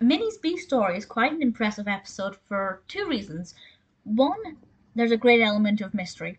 Minnie's Bee Story is quite an impressive episode for two reasons. One, there's a great element of mystery.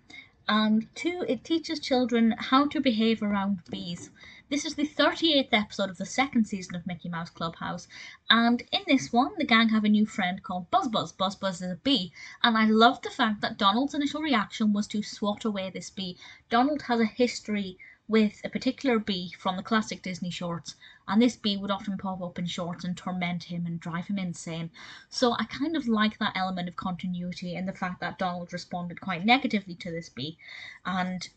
And two, it teaches children how to behave around bees. This is the 38th episode of the second season of Mickey Mouse Clubhouse, and in this one, the gang have a new friend called Buzz Buzz. Buzz Buzz is a bee, and I love the fact that Donald's initial reaction was to swat away this bee. Donald has a history with a particular bee from the classic Disney shorts, and this bee would often pop up in shorts and torment him and drive him insane. So I kind of like that element of continuity and the fact that Donald responded quite negatively to this bee, and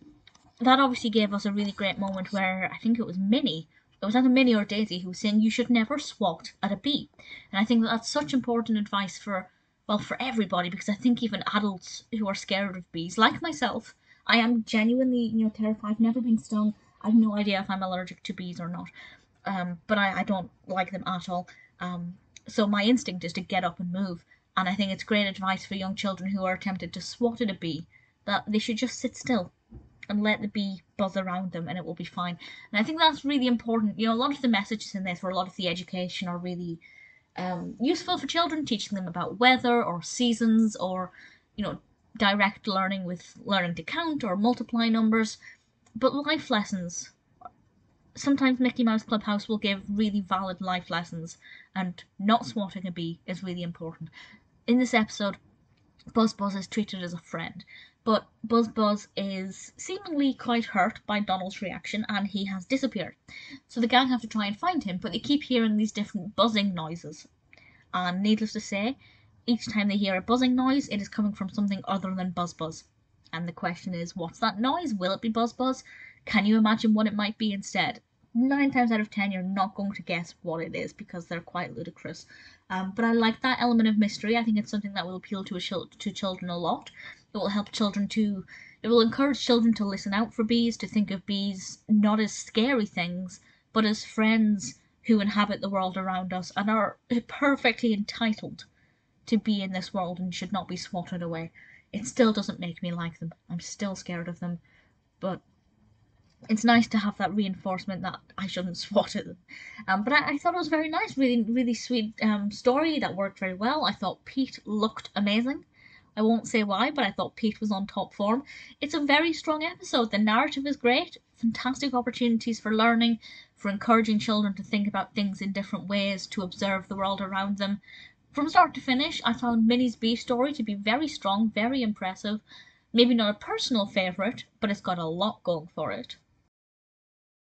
that obviously gave us a really great moment where I think it was Minnie. It was either Minnie or Daisy who was saying you should never swat at a bee, and I think that that's such important advice for everybody, because I think even adults who are scared of bees, like myself, I am genuinely, terrified. I've never been stung. I've no idea if I'm allergic to bees or not. But I don't like them at all. So my instinct is to get up and move. And I think it's great advice for young children who are tempted to swat at a bee, that they should just sit still and let the bee buzz around them and it will be fine. And I think that's really important. A lot of the messages in this, or a lot of the education, are really useful for children, teaching them about weather or seasons, or direct learning with learning to count or multiply numbers. But life lessons, sometimes Mickey Mouse Clubhouse will give really valid life lessons, and not swatting a bee is really important. In this episode, Buzz Buzz is treated as a friend, but Buzz Buzz is seemingly quite hurt by Donald's reaction and he has disappeared. So the gang have to try and find him, but they keep hearing these different buzzing noises. And needless to say, each time they hear a buzzing noise, it is coming from something other than Buzz Buzz. And the question is, what's that noise? Will it be Buzz Buzz? Can you imagine what it might be instead? 9 times out of 10, you're not going to guess what it is because they're quite ludicrous. But I like that element of mystery. I think it's something that will appeal to children a lot. It will help children to. It will encourage children to listen out for bees, to think of bees not as scary things, but as friends who inhabit the world around us and are perfectly entitled to be in this world and should not be swatted away. It still doesn't make me like them. I'm still scared of them, but it's nice to have that reinforcement that I shouldn't swat at them. But I thought it was very nice, really, really sweet story that worked very well. I thought Pete looked amazing. I won't say why, but I thought Pete was on top form. It's a very strong episode. The narrative is great. Fantastic opportunities for learning, for encouraging children to think about things in different ways, to observe the world around them. From start to finish, I found Minnie's Bee Story to be very strong, very impressive. Maybe not a personal favourite, but it's got a lot going for it.